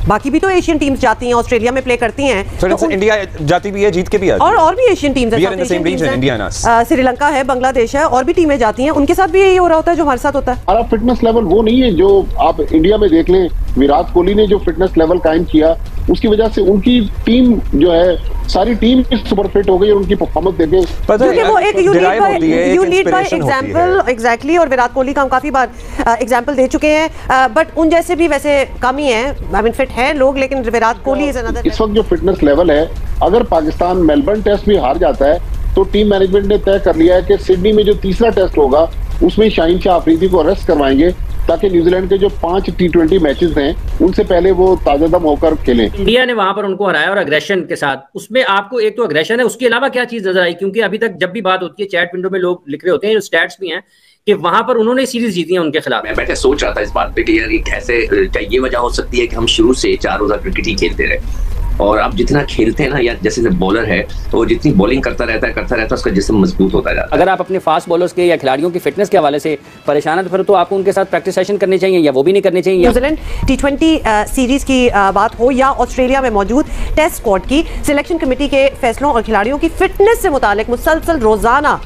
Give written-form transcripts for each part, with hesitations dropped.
बाकी भी तो एशियन टीम्स जाती हैं, ऑस्ट्रेलिया में प्ले करती हैं, तो इंडिया जाती भी है, जीत के भी आती है, और भी एशियन टीम्स हैं, श्रीलंका है, बांग्लादेश है, और भी टीमें जाती हैं, उनके साथ भी यही हो रहा होता है जो हमारे साथ होता है। हमारा फिटनेस लेवल वो नहीं है जो आप इंडिया में देख लें। विराट कोहली ने जो फिटनेस लेवल कायम किया, उसकी वजह से उनकी टीम जो है, सारी टीम सुपर फिट हो गई और उनकी परफॉर्मेंस देखे, क्योंकि वो एक you lead by example, exactly. और विराट कोहली का हम काफी बार एग्जांपल दे चुके हैं, बट उन जैसे भी वैसे कम ही है, आई मीन फिट है लोग, लेकिन विराट कोहली इज अनदर। इस वक्त जो फिटनेस लेवल है, अगर पाकिस्तान मेलबर्न टेस्ट भी हार जाता है तो टीम मैनेजमेंट ने तय कर लिया है कि सिडनी में जो तीसरा टेस्ट होगा उसमें शाहीन शाह अफरीदी को अरेस्ट करवाएंगे, ताकि न्यूजीलैंड के जो 5 T20 मैचेस हैं उनसे पहले वो ताजादम होकर खेलें। इंडिया ने वहां पर उनको हराया और अग्रेशन के साथ, उसमें आपको एक तो अग्रेशन है, उसके अलावा क्या चीज नजर आई? क्योंकि अभी तक जब भी बात होती है चैट विंडो में लोग लिख रहे होते हैं, जो स्टैट्स भी हैं कि वहां पर उन्होंने सीरीज जीती है उनके खिलाफ। मैं बैठे सोच रहा था इस बात पे कि यार ये कैसे, क्या ये वजह हो सकती है कि हम शुरू से 4 रोजा क्रिकेट ही खेलते रहे, और अब जितना खेलते हैं ना, या जैसे बॉलर है तो वो जितनी बॉलिंग करता रहता है उसका जिस्म मजबूत होता जाता है। अगर आप अपने फास्ट बॉलर्स के या खिलाड़ियों की फिटनेस के हवाले से परेशान है, तो फिर तो आपको उनके साथ प्रैक्टिस सेशन करने चाहिए, या वो भी नहीं करने चाहिए। न्यूजीलैंड T20 सीरीज की बात हो या ऑस्ट्रेलिया में मौजूद टेस्ट स्क्वाड की, सिलेक्शन कमेटी के फैसलों और खिलाड़ियों की फिटनेस से मुतालिक मुसलसल रोजाना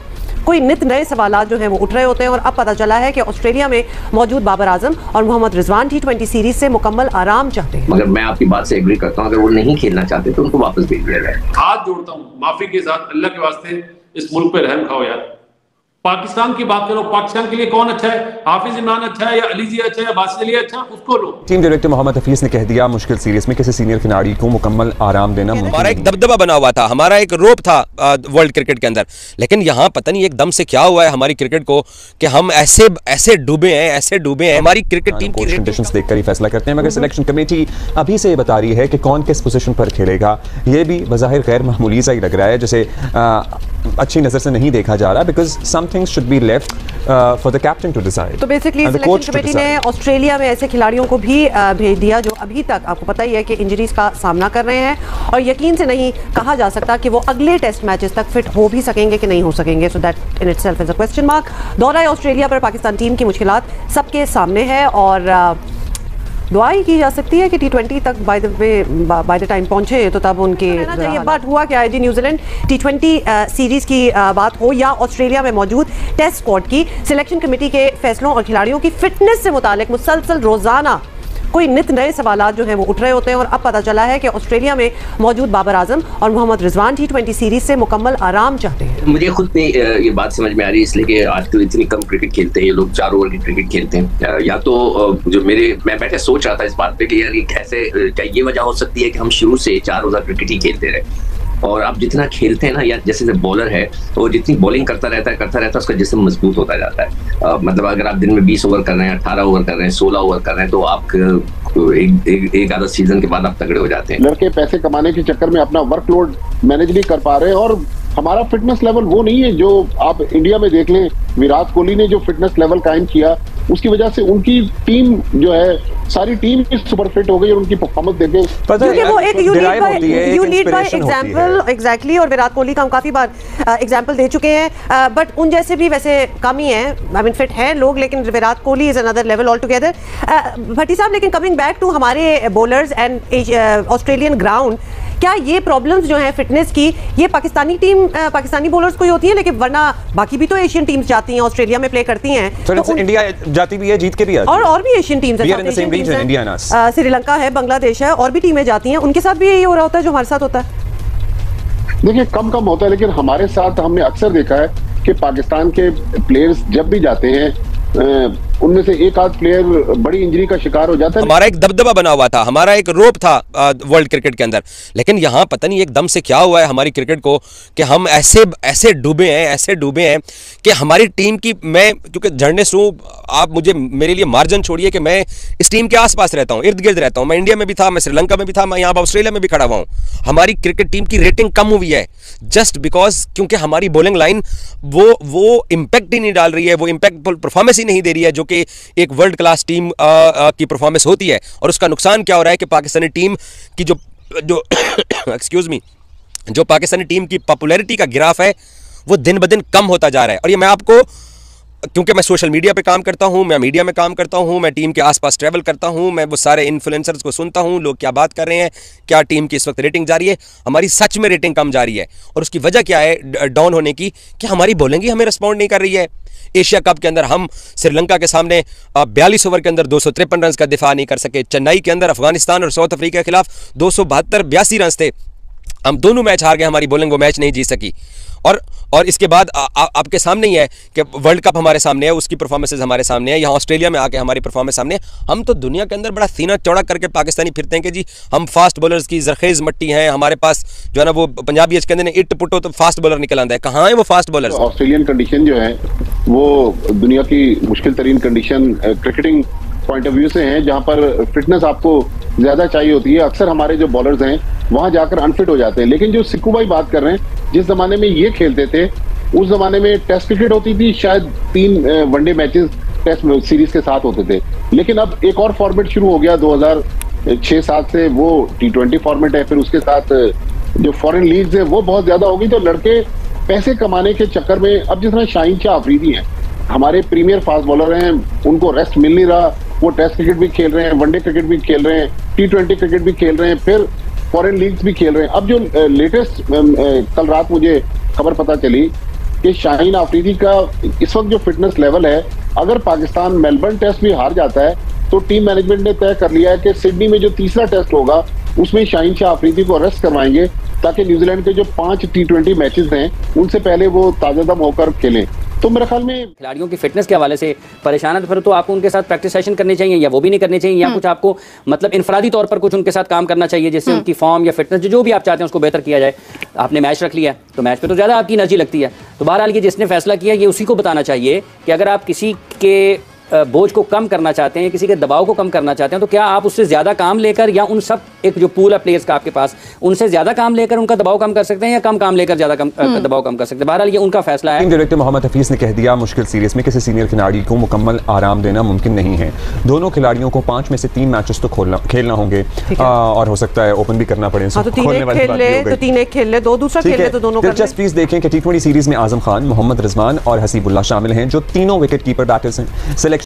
कोई नित नए सवाल जो हैं वो उठ रहे होते हैं, और अब पता चला है कि ऑस्ट्रेलिया में मौजूद बाबर आजम और मोहम्मद रिजवान T20 सीरीज से मुकम्मल आराम चाहते हैं। मगर मैं आपकी बात से एग्री करता हूं, अगर वो नहीं खेलना चाहते तो उनको वापस भेज दिया जाए। हाथ जोड़ता हूं माफी के साथ, अल्लाह के वास्ते इस मुल्क पे रहम खाओ यार। पाकिस्तान की बात करो, पाकिस्तान के लिए कौन अच्छा है? हाफिज इमरान अच्छा है, या अली जी अच्छा है, या बासित अली अच्छा है, उसको लो। टीम डायरेक्टर मोहम्मद हफीज ने कह दिया, मुश्किल सीरीज में किसी सीनियर खिलाड़ी को मुकम्मल आराम देना मुमकिन हमारा एक दबदबा बना हुआ था, हमारा एक रोप था वर्ल्ड क्रिकेट के अंदर, लेकिन यहाँ पता नहीं एकदम से क्या हुआ है हमारी क्रिकेट को कि हम ऐसे डूबे हैं, हमारी क्रिकेट टीम की कंडीशंस देखकर ही फैसला करते हैं। मगर सिलेक्शन कमेटी अभी से बता रही है कि कौन किस पोजीशन पर खेलेगा, ये भी बज़ाहिर गैर मामूली सा ही लग रहा है, जैसे अच्छी नजर से नहीं देखा जा रहा, because some things should be left for the captain to decide. तो बेसिकली सिलेक्शन कमेटी ने ऑस्ट्रेलिया में ऐसे खिलाड़ियों को भी भेज दिया जो अभी तक आपको पता ही है कि इंजरीज का सामना कर रहे हैं, और यकीन से नहीं कहा जा सकता कि वो अगले टेस्ट मैचेस तक फिट हो भी सकेंगे कि नहीं हो सकेंगे। So that in itself is a question mark. दौरा ऑस्ट्रेलिया पर पाकिस्तान टीम की मुश्किलात सबके सामने है, और दुआ ही की जा सकती है कि T20 तक बाय द टाइम पहुंचे तो तब उनके चाहिए। बट हुआ क्या है जी, न्यूजीलैंड T20 सीरीज की बात हो या ऑस्ट्रेलिया में मौजूद टेस्ट स्क्वाड की, सिलेक्शन कमेटी के फैसलों और खिलाड़ियों की फिटनेस से मुतालिक मुसलसल रोजाना कोई नित नए सवाल जो हैं वो उठ रहे होते हैं, और अब पता चला है कि ऑस्ट्रेलिया में मौजूद बाबर आजम और मोहम्मद रिजवान T20 सीरीज से मुकम्मल आराम चाहते हैं। मुझे खुद में ये बात समझ में आ रही है, इसलिए कि आजकल इतनी कम क्रिकेट खेलते हैं ये लोग, 4 ओवर की क्रिकेट खेलते हैं। या तो जो मैं बैठे सोच रहा था इस बात पे कि यार ये कैसे, क्या ये वजह हो सकती है कि हम शुरू से 4 रोजा क्रिकेट ही खेलते रहे, और अब जितना खेलते हैं ना, या जैसे बॉलर है तो वो जितनी बॉलिंग करता रहता है उसका जिस्म मजबूत होता जाता है। मतलब अगर आप दिन में 20 ओवर कर रहे हैं, 18 ओवर कर रहे हैं, 16 ओवर कर रहे हैं, तो आप एक आधा सीजन के बाद आप तगड़े हो जाते हैं। लड़के पैसे कमाने के चक्कर में अपना वर्कलोड मैनेज नहीं कर पा रहे, और हमारा फिटनेस लेवल वो नहीं है जो आप इंडिया में देख लें। विराट कोहली ने जो फिटनेस लेवल कायम किया, उसकी वजह से उनकी टीम जो है, सारी टीम सुपर फिट हो गई और उनकी परफॉर्मेंस देखे, क्योंकि वो एक you lead by example, exactly. और विराट कोहली का हम काफी बार एग्जांपल दे चुके हैं, बट उन जैसे भी वैसे कम ही है, आई मीन फिट है लोग, लेकिन Virat Kohli is another level altogether. Bhatti साहब, लेकिन कमिंग बैक टू हमारे बॉलर्स एंड ऑस्ट्रेलियन ग्राउंड, क्या ये प्रॉब्लम्स जो हैं फिटनेस की, ये पाकिस्तानी बॉलर्स को ही होती है, लेकिन वरना बाकी भी तो एशियन टीम्स जाती हैं, ऑस्ट्रेलिया में प्ले करती हैं, तो इंडिया जाती भी है, जीत के भी आती है, और भी एशियन टीम्स हैं, श्रीलंका है, बांग्लादेश है, और भी टीमें जाती हैं, उनके साथ भी यही हो रहा होता है जो हमारे साथ होता है। देखिए कम होता है, लेकिन हमारे साथ हमने अक्सर देखा है कि पाकिस्तान के प्लेयर्स जब भी जाते हैं, उनमें से एक आध प्लेयर बड़ी इंजरी का शिकार हो जाता है। हमारा एक दबदबा बना हुआ था, हमारा एक रोप था वर्ल्ड क्रिकेट के अंदर, लेकिन यहाँ पता नहीं एकदम से क्या हुआ है हमारी क्रिकेट को कि हम ऐसे डूबे हैं कि हमारी टीम की, मैं क्योंकि झरने से आप मुझे मेरे लिए मार्जिन छोड़िए कि मैं इस टीम के आसपास रहता हूँ, इर्द गिर्द रहता हूँ। मैं इंडिया में भी था, मैं श्रीलंका में भी था, मैं यहाँ ऑस्ट्रेलिया में भी खड़ा हुआ हूँ। हमारी क्रिकेट टीम की रेटिंग कम हुई है जस्ट बिकॉज, क्योंकि हमारी बॉलिंग लाइन वो इम्पैक्ट ही नहीं डाल रही है, वो इम्पैक्टफुल परफॉर्मेंस ही नहीं दे रही है जो कि एक वर्ल्ड क्लास टीम की परफॉर्मेंस होती है। और उसका नुकसान क्या हो रहा है कि पाकिस्तानी टीम की जो एक्सक्यूज मी, जो पाकिस्तानी टीम की पॉपुलैरिटी का ग्राफ है वो दिन ब दिन कम होता जा रहा है। और ये मैं आपको क्योंकि मैं सोशल मीडिया पे काम करता हूं, मैं मीडिया में काम करता हूं, मैं टीम के आसपास ट्रैवल करता हूं, मैं वो सारे इन्फ्लुएंसर्स को सुनता हूं, लोग क्या बात कर रहे हैं, क्या टीम की इस वक्त रेटिंग जा रही है। हमारी सच में रेटिंग कम जा रही है और उसकी वजह क्या है डाउन होने की, कि हमारी बॉलिंग ही हमें रिस्पॉन्ड नहीं कर रही है। एशिया कप के अंदर हम श्रीलंका के सामने 42 ओवर के अंदर 253 रन का दिफा नहीं कर सके। चेन्नई के अंदर अफगानिस्तान और साउथ अफ्रीका के खिलाफ 272 रन थे, हम दोनों मैच हार गए, हमारी बॉलिंग वो मैच नहीं जीत सकी। और इसके बाद आपके सामने ही है कि वर्ल्ड कप हमारे सामने है, उसकी परफॉर्मेंसेज हमारे सामने है, यहाँ ऑस्ट्रेलिया में आके हमारी परफॉर्मेंस सामने है। हम तो दुनिया के अंदर बड़ा सीना चौड़ा करके पाकिस्तानी फिरते हैं कि जी हम फास्ट बॉलर्स की जरखेज मट्टी हैं, हमारे पास जो है ना वो पंजाबी कहते हैं इट पुटो तो फास्ट बॉलर निकल आंदा है। कहाँ है वो फास्ट बॉलर? ऑस्ट्रेलियन कंडीशन जो है वो दुनिया की मुश्किल तरीन condition cricketing point of view से हैं, जहां पर फिटनेस आपको ज्यादा चाहिए होती है। अक्सर हमारे जो बॉलर्स हैं वहां जाकर अनफिट हो जाते हैं। लेकिन जो सिक्कू भाई बात कर रहे हैं, जिस जमाने में ये खेलते थे उस जमाने में टेस्ट क्रिकेट होती थी, शायद 3 वनडे मैचेस टेस्ट सीरीज के साथ होते थे। लेकिन अब एक और फॉर्मेट शुरू हो गया 2006-07 से, वो T20 फॉर्मेट है। फिर उसके साथ जो फॉरेन लीग्स है वो बहुत ज्यादा हो गई। तो लड़के पैसे कमाने के चक्कर में, अब जिस तरह शाहीन शाह अफरीदी हैं, हमारे प्रीमियर फास्ट बॉलर हैं, उनको रेस्ट मिल नहीं रहा। वो टेस्ट क्रिकेट भी खेल रहे हैं, वनडे क्रिकेट भी खेल रहे हैं, T20 क्रिकेट भी खेल रहे हैं, फिर फॉरेन लीग्स भी खेल रहे हैं। अब जो लेटेस्ट कल रात मुझे खबर पता चली कि शाहीन अफरीदी का इस वक्त जो फिटनेस लेवल है, अगर पाकिस्तान मेलबर्न टेस्ट भी हार जाता है तो टीम मैनेजमेंट ने तय कर लिया है कि सिडनी में जो तीसरा टेस्ट होगा उसमें शाहीन शाह अफरीदी को रेस्ट करवाएंगे, ताकि न्यूजीलैंड के जो 5 T20 मैचेस हैं उनसे पहले वो ताजादम होकर खेलें। तो मेरे ख्याल में खिलाड़ियों की फिटनेस के हवाले से परेशान है, तो फिर तो आपको उनके साथ प्रैक्टिस सेशन करनी चाहिए, या वो भी नहीं करनी चाहिए, या कुछ आपको मतलब इनफरादी तौर पर कुछ उनके साथ काम करना चाहिए, जिससे उनकी फॉर्म या फिटनेस जो भी आप चाहते हैं उसको बेहतर किया जाए। आपने मैच रख लिया तो मैच पे तो ज़्यादा आपकी एनर्जी लगती है, तो बहरहाल ये जिसने फैसला किया ये उसी को बताना चाहिए कि अगर आप किसी के बोझ को कम करना चाहते हैं, किसी के दबाव को कम करना चाहते हैं, तो क्या आप उससे ज़्यादा काम लेकर, या उन सब एक जो पूल है प्लेयर्स का आपके पास, उनसे ज़्यादा काम लेकर उनका दबाव कम कर सकते हैं, या कम काम लेकर ज़्यादा दबाव कम कर सकते हैं? बहरहाल ये उनका फैसला है। डायरेक्टर मोहम्मद हफीज़ ने कह दिया, मुश्किल सीरीज में किसी सीनियर खिलाड़ी को मुकम्मल आराम देना मुमकिन नहीं है। दोनों खिलाड़ियों को 5 में से 3 मैचेस तो खेलना होंगे, और हो सकता है ओपन भी करना पड़े। तो 3 एक खेल ले, 2 दूसरा खेल ले, तो दोनों दिलचस्प प्लीज देखें कि T20 सीरीज में आजम खान, मोहम्मद रिजवान और हसीबुल्लाह शामिल हैं, जो तीनों विकेट कीपर बैटर्स हैं।